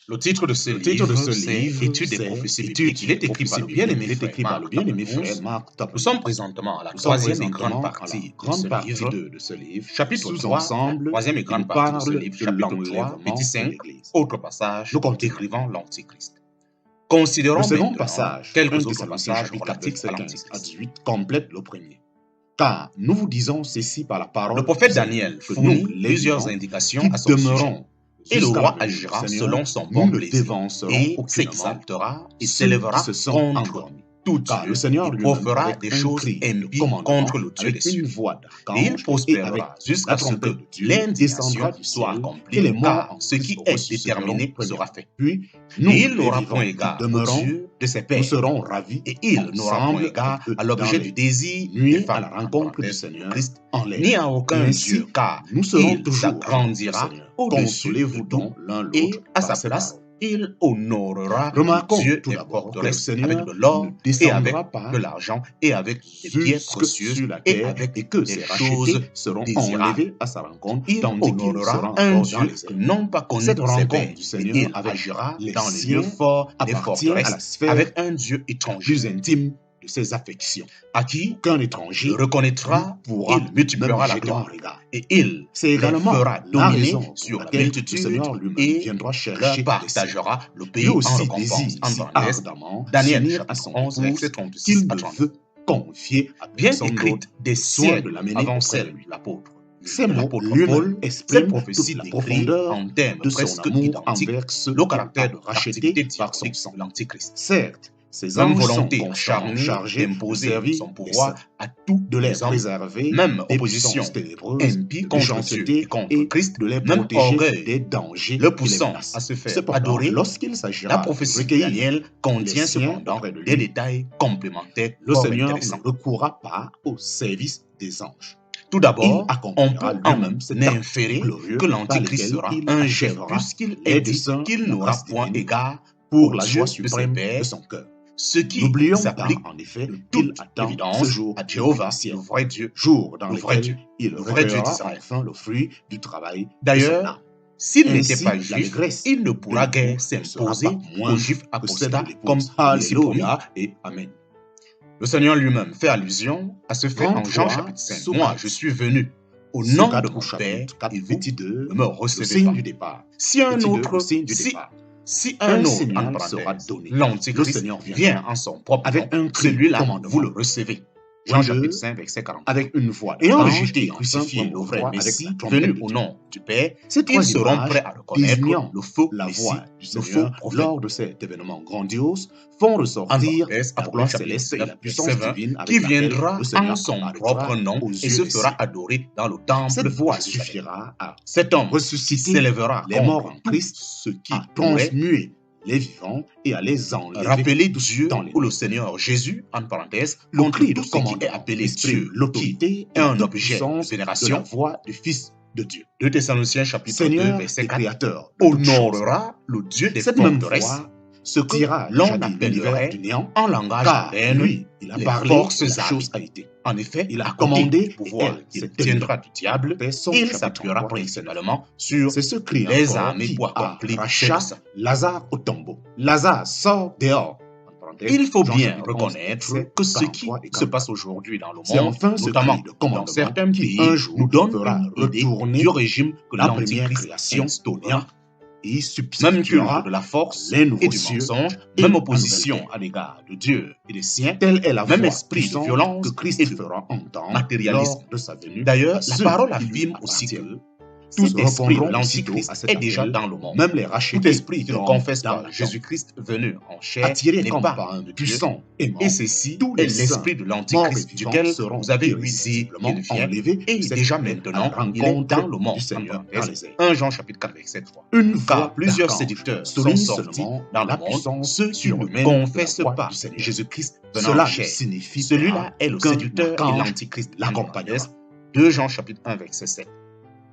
Le titre de ce livre, c'est Études des prophéties bibliques. Il est écrit par le bien-aimé frère Marc Tappous. Nous sommes présentement à la troisième et grande partie de ce livre. Chapitre 3, troisième et grande partie de ce livre. Chapitre 3, petit 5, autre passage décrivant l'Antichrist. Considérons le second passage, quelques autres passages relatifs à l'Antichrist. À 18 complète le premier. Car nous vous disons ceci par la parole. Le prophète Daniel fournit plusieurs indications à son sujet. Et le roi agira selon son bon plaisir, et s'exaltera et s'élèvera contre tout Dieu, et proférera des choses impies contre le Dieu des cieux. Et il prospérera jusqu'à ce que l'indignation soit accomplie, car ce qui est déterminé sera fait. Puis, il n'aura point égard au Dieu de ses pères, nous serons ravis, et il n'aura point égard à l'objet du désir de faire la rencontre du Seigneur Christ en l'air, ni à aucun Dieu, car nous serons toujours s'agrandira au-dessus de vous l'un l'autre, et à sa place, il honorera Dieu des forteresses avec de l'or et avec de l'argent et avec des pierres précieuses et avec des choses seront enlevées à sa rencontre. Il honorera un Dieu non pas connu de ses pères. Il agira dans les lieux forts des forteresses avec un Dieu étranger plus intime de ses affections, à qui qu'un étranger le reconnaîtra, il multipliera la gloire, et il fera dominer sur la multitude et leur partagera le pays en récompense. En parenthèse, Daniel chapitre 11, verset 36 à 32. Confier bien écrite des siècles avant celle de l'apôtre. Ces mots Paul expriment cette prophétie décrit en termes presque identiques le caractère de racheté par son sang, l'Antichrist. Certes, ses hommes volontés chargés d'imposer son pouvoir à tous de les préserver, même opposition impie contre Dieu et contre Christ, de les protéger des dangers, le poussant à se faire adorer. Lorsqu'il s'agira, la prophétie de Daniel contient cependant des détails complémentaires. Le Seigneur ne recourra pas au service des anges. Tout d'abord, on peut en même inférer que l'Antichrist sera un chef, puisqu'il est dit qu'il n'aura point égard pour la joie suprême de son cœur. Ce qui s'applique en effet de toute évidence à Jéhovah, le vrai Dieu, jour dans lequel il recueillera enfin le fruit du travail. D'ailleurs, s'il n'était pas juif, il ne pourra guère s'imposer aux juifs apostats comme ici promis et Amen. Le Seigneur lui-même fait allusion à ce fait en Jean chapitre 5. Moi, je suis venu au nom de mon Père et vous ne me recevez pas. Si un autre sera donné, l'Antichrist vient en son propre nom, celui-là, vous le recevez. Jean chapitre 5, verset 40. Avec une voix, ayant rejeté et crucifié le vrai Messie, venu au nom du Père, ils seront prêts à reconnaître le faux Messie, le faux prophète. Lors de cet événement grandiose, font ressortir la gloire céleste et la puissance divine qui viendra en son propre nom et se fera adorer dans le temple. Cette voix suffira à cet homme ressuscité, s'élèvera les morts en Christ, ce qui transmue les vivants et à les enlever. Rappeler Dieu ou le Seigneur Jésus, en parenthèse, le cri de ce qui est appelé Dieu, l'autorité est un objet de vénération, la voix du Fils de Dieu. 2 Thessaloniciens chapitre 2, verset 4. Créateur honorera le Dieu des forteresses, ce que l'on appellerait du néant en langage moderne, lui, il a parlé forces choses a été. En effet, il a commandé pouvoir, il tiendra du diable, il s'appuiera principalement sur les armées pour accomplir Lazare au tombeau. Lazare sort dehors. Il faut bien reconnaître que ce qui se passe aujourd'hui dans le monde, notamment dans certains pays, nous donne une idée du régime que l'Antichrist instaurera. Et même culte de la force et du mensonge, même opposition à l'égard de Dieu et des siens, tel est la même esprit de violence que Christ fera entendre matérialisme de sa venue. D'ailleurs, la parole affirme aussi que tout esprit de l'Antichrist est déjà dans le monde. Même les rachetés, tout esprit qui ne confesse pas Jésus-Christ venu en chair n'est pas puissant. Et ceci est l'esprit de l'Antichrist duquel vous avez ouï dire qu'il vient et déjà maintenant il est dans le monde. 1 Jean chapitre 4 verset 3. Car plusieurs séducteurs sont sortis dans le monde, ceux qui ne confessent pas Jésus-Christ venant en chair. Celui-là est le séducteur et l'Antichrist l'accompagnera. 2 Jean chapitre 1 verset 7.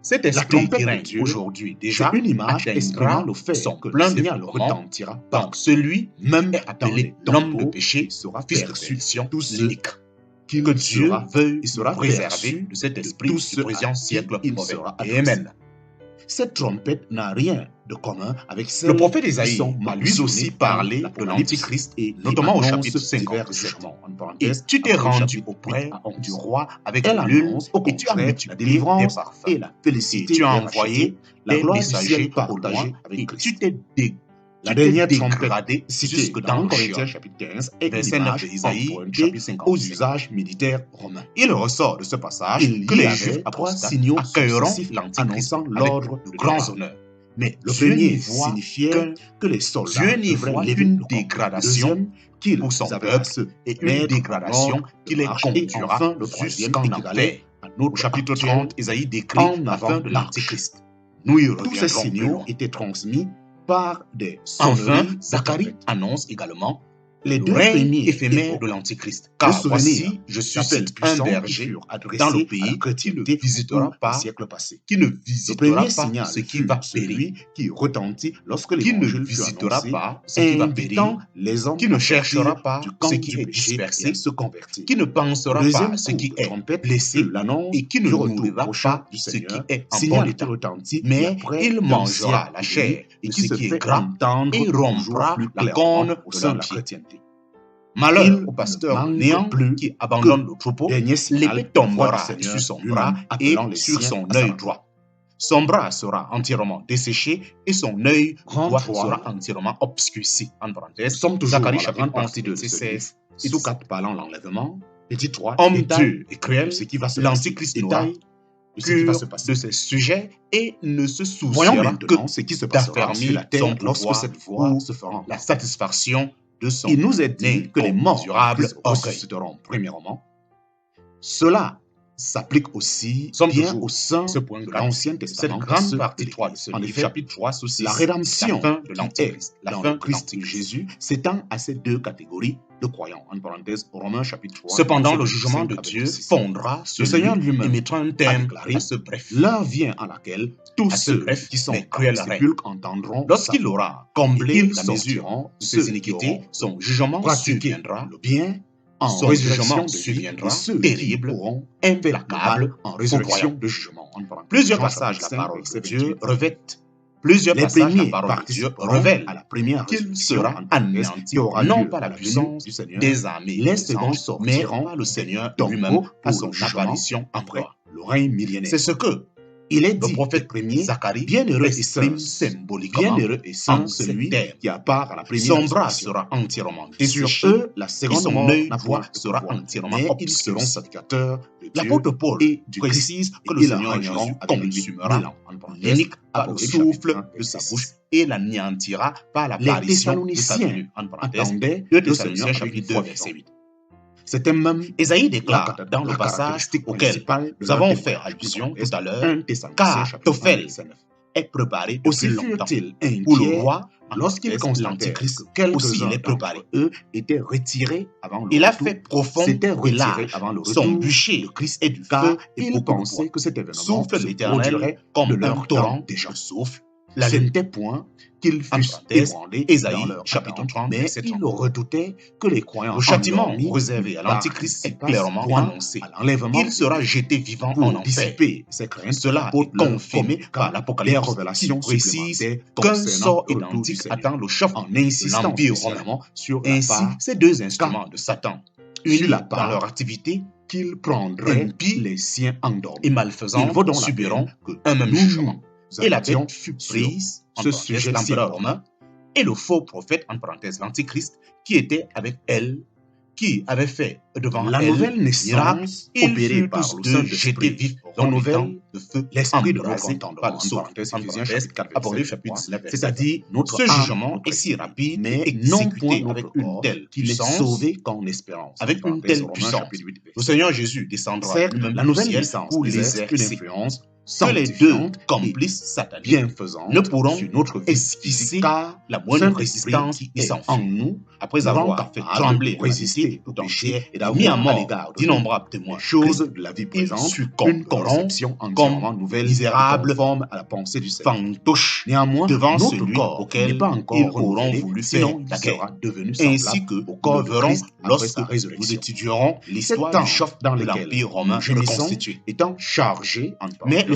Cet esprit qui règne aujourd'hui déjà une image exprimant le fait que plein de retentira. Donc celui même est appelé l'homme de péché sera fils de destruction l'unique. Que Dieu veuille préserver de cet esprit du présent siècle mauvais. Amen. Cette trompette n'a rien de commun avec celle le prophète Isaïe a lui aussi parlé de l'Antichrist, et notamment au chapitre 57. Et tu t'es rendu auprès du roi avec l'huile, et tu as multiplié la délivrance et la félicité, et tu as envoyé des messagers partagés avec Christ. Tu t'es la dernière trompette citée dans Corinthiens chapitre 15 est une image empruntée aux usages militaires romains. Il ressort de ce passage que les Juifs signaux accueilleront l'Antichrist l'ordre de grands honneurs. Mais le premier signifiait que les soldats devraient une dégradation pour son peuple et une dégradation qui les conduira jusqu'en enfer. Au chapitre 30, Isaïe décrit la fin de l'Antichrist. Nous y reviendrons. Tous ces signaux étaient transmis par des sonneries. Enfin, Zacharie annonce également les deux premiers éphémères de l'Antichrist. Car voici, je suscite un berger dans le pays qui ne visitera pas siècle passé, qui ne visitera pas ce qui va périr, qui retentit lorsque l'évangile visitera pas ce qui va périr, les hommes qui ne cherchera pas ce qui est dispersé, se convertir, qui ne pensera pas ce qui est blessé, et qui ne nourrira pas ce qui est en bon état, mais il mangera la chair et ce qui est gras et rompra la corne de leur chrétienté. Malheur au pasteur néant qui abandonne le troupeau, l'épée tombera sur son bras et sur son œil droit. Son bras sera entièrement desséché et son œil droit sera entièrement obscurci. En parenthèse, Zacharie chapitre 11, verset 16. Sous 4 parlant l'enlèvement, petit 3, homme Dieu et cruel, l'Antichrist n'aura de ces sujets et ne se souciera que ce qui se passera sur la terre lorsque cette voix se fera la satisfaction de son. Il nous est dit que les morts durables ressusciteront premièrement. Cela s'applique aussi bien au sein de l'Ancien Testament. Cette grande partie 3 de ce livre, chapitre 3, la rédemption de l'Antéchrist, la fin de Christ Jésus, s'étend à ces deux catégories de croyants. En parenthèse, Romains chapitre 3. Cependant, le jugement de Dieu fondra sur le Seigneur lui-même et mettra un terme à ce bref. L'heure vient à laquelle tous ceux qui sont cruels sépulcres entendront lorsqu'il aura comblé la mesure de ses iniquités, son jugement surviendra, le bien son résurrection surviendra, terrible, implacable, en résurrection de jugement. Plusieurs passages de la parole de Dieu revêtent plusieurs passages de la parole de Dieu révèlent à la première qu'il sera anéanti, non pas la puissance du Seigneur des armées, les seconds sortiront le Seigneur lui-même à son apparition après le règne millénaire. C'est ce que il est dit, le prophète premier, Zacharie, bienheureux et saint, symboliquement, bienheureux et saint, celui qui a part à la première. Son bras sera entièrement desséché, sur eux, la seconde mort sera entièrement obscure. Ils seront sacrificateurs de Dieu. L'apôtre Paul précise que le Seigneur Jésus consumera l'unique par le souffle de sa bouche et l'anéantira par l'apparition de sa venue. En parenthèse, 2 Thessaloniciens chapitre 2, verset 8. C'était même Ésaïe déclare dans le passage auquel nous avons fait allusion tout à l'heure, car Tophel est préparé aussi longtemps pour le roi lorsqu'il constate l'Antichrist, aussi il est préparé. Eux étaient retirés avant le il a fait profond relâche son bûcher de Christ et du feu, et il pensait que cet événement souffle l'Éternel comme un torrent déjà souffle. La n'était point qu'ils fussent ébranlés, Ésaïe chapitre 30, mais il redoutait que les croyants. Le châtiment réservé à l'Antichrist est clairement annoncé. Il sera jeté vivant en enfer. Cela est confirmé par l'Apocalypse qui précise qu'un sort identique attend le chef en insistant romain sur ainsi ces deux instruments de Satan unis dans leur activité qu'ils prendraient les siens endormis et malfaisants subiront un même jugement. Et la bête fut prise, ce sujet l'empereur romain, et le faux prophète, en parenthèse l'Antichrist, qui était avec elle, qui avait fait devant la nouvelle naissance opérée par le Saint-Esprit, jeté vif dans le temps de feu, l'esprit de rasé par le sceau, Apocalypse chapitre 19, c'est-à-dire notre jugement est si rapide mais exécuté avec une telle puissance, sauvé qu'en espérance. Avec une telle puissance, le Seigneur Jésus descendra lui-même la nouvelle naissance pour les influences que les deux complices sataniques bienfaisants ne pourront esquisser la moindre résistance qui est en nous après avoir fait trembler, résister tout entier et d'avoir mis à mort d'innombrables témoins choses de la vie présente, une conception entièrement nouvelle, misérable, conforme à la pensée du Seigneur, fantoche, néanmoins devant celui auquel ils auront voulu faire la guerre, ainsi que au corps verront lorsque nous étudierons l'histoire du chef dans l'Empire romain reconstitué, étant chargé en mais le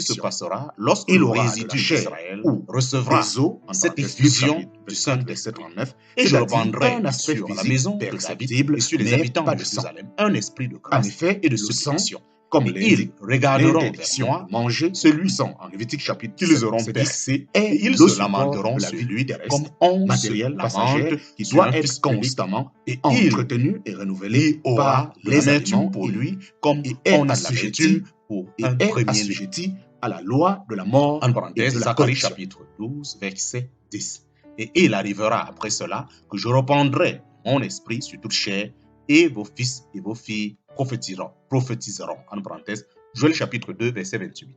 qui se passera lorsque il le aura résidu de la chair d'Israël ou recevra des os, cette effusion du sang verset 39, et je c'est-à-dire répandrai un aspect sur la physique maison que j'habite perceptible, et sur les mais habitants pas de de sang. Jérusalem un esprit de En grâce effet, et de le sang supplication. comme et ils regarderont vers l'interdiction moi, de manger celui sang en Lévitique chapitre qu'ils auront 7, percé, est et ils le se support lamenteront de la sur vie lui terrestre, comme on matériel, se passagère, lamente qui sur doit un être fils unique, constamment et entretenu et renouvelé il aura par de l'amertume l'amertume pour et lui, comme et on est a de l'amertume assujetti pour un est premier-né. assujetti à la loi de la mort En et parenthèse, de la Zacharie corruption. chapitre 12, verset 10. Et il arrivera après cela que je reprendrai mon esprit sur toute chair, et vos fils et vos filles prophétiseront. En parenthèse, Joël chapitre 2, verset 28.